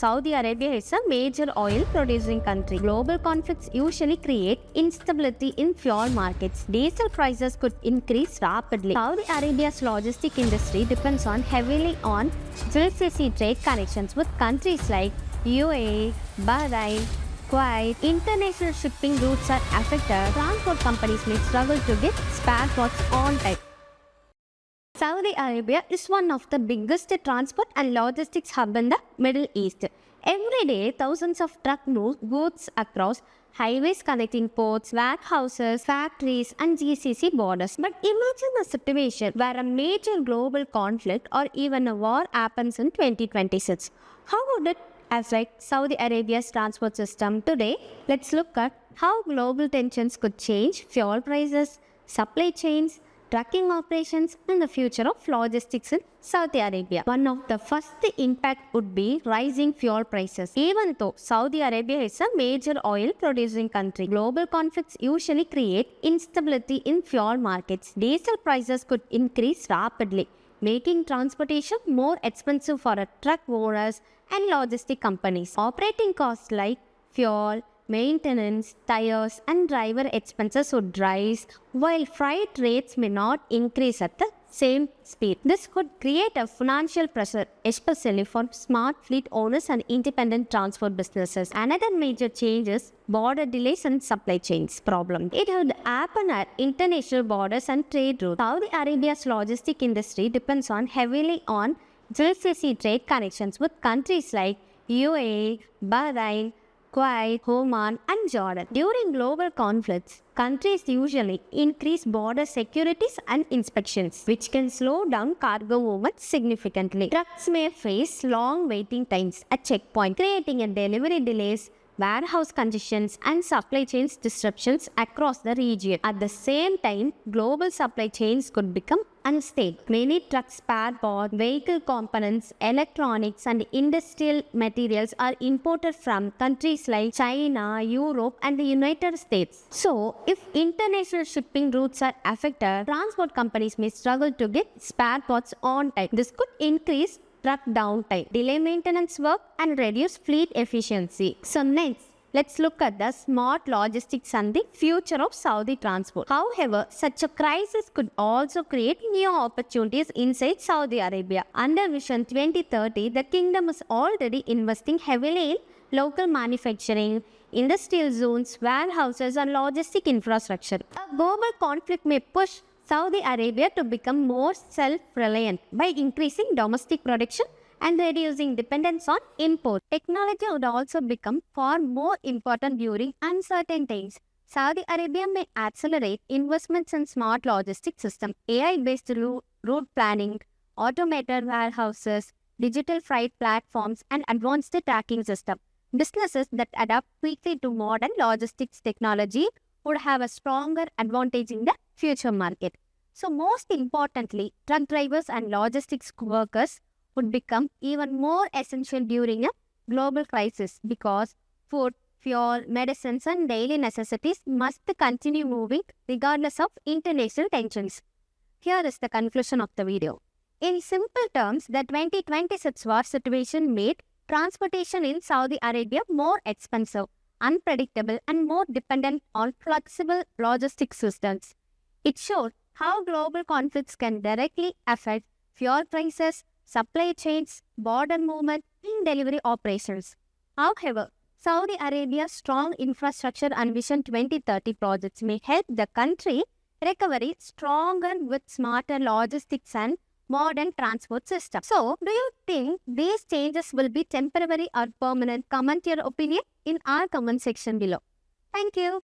Saudi Arabia is a major oil producing country. Global conflicts usually create instability in fuel markets. Diesel prices could increase rapidly. Saudi Arabia's logistic industry depends heavily on GCC trade connections with countries like UAE, Bahrain, Kuwait. International shipping routes are affected. Transport companies may struggle to get spare parts on time. Saudi Arabia is one of the biggest transport and logistics hub in the Middle East. Every day, thousands of trucks move goods across highways connecting ports, warehouses, factories, and GCC borders. But imagine a situation where a major global conflict or even a war happens in 2026. How would it affect Saudi Arabia's transport system? Today, let's look at how global tensions could change fuel prices, supply chains, trucking operations, and the future of logistics in Saudi Arabia. One of the first impact would be rising fuel prices. Even though Saudi Arabia is a major oil producing country, global conflicts usually create instability in fuel markets. Diesel prices could increase rapidly, making transportation more expensive for truck owners and logistic companies. Operating costs like fuel, maintenance, tires, and driver expenses would rise, while freight rates may not increase at the same speed. This could create a financial pressure, especially for smart fleet owners and independent transport businesses. Another major change is border delays and supply chains problem. It would happen at international borders and trade routes. Saudi Arabia's logistic industry depends heavily on GCC trade connections with countries like UAE, Bahrain, Kuwait, Oman, and Jordan. During global conflicts, countries usually increase border securities and inspections, which can slow down cargo movement significantly. Trucks may face long waiting times at checkpoints, creating delivery delays, warehouse congestions, and supply chains disruptions across the region. At the same time, global supply chains could become unstable. Many truck spare parts, vehicle components, electronics, and industrial materials are imported from countries like China, Europe, and the United States. So, if international shipping routes are affected, transport companies may struggle to get spare parts on time. This could increase truck downtime, delay maintenance work, and reduce fleet efficiency. So next, let's look at the smart logistics and the future of Saudi transport. However, such a crisis could also create new opportunities inside Saudi Arabia. Under Vision 2030, the kingdom is already investing heavily in local manufacturing, industrial zones, warehouses, and logistic infrastructure. A global conflict may push Saudi Arabia to become more self-reliant by increasing domestic production and reducing dependence on imports. Technology would also become far more important during uncertain times. Saudi Arabia may accelerate investments in smart logistics systems, AI-based route planning, automated warehouses, digital freight platforms, and advanced tracking systems. Businesses that adapt quickly to modern logistics technology would have a stronger advantage in the future market. So most importantly, truck drivers and logistics workers would become even more essential during a global crisis because food, fuel, medicines, and daily necessities must continue moving regardless of international tensions. Here is the conclusion of the video. In simple terms, the 2026 war situation made transportation in Saudi Arabia more expensive, unpredictable, and more dependent on flexible logistics systems. It showed how global conflicts can directly affect fuel prices, supply chains, border movement, and delivery operations. However, Saudi Arabia's strong infrastructure and Vision 2030 projects may help the country recover stronger with smarter logistics and modern transport systems. So, do you think these changes will be temporary or permanent? Comment your opinion in our comment section below. Thank you.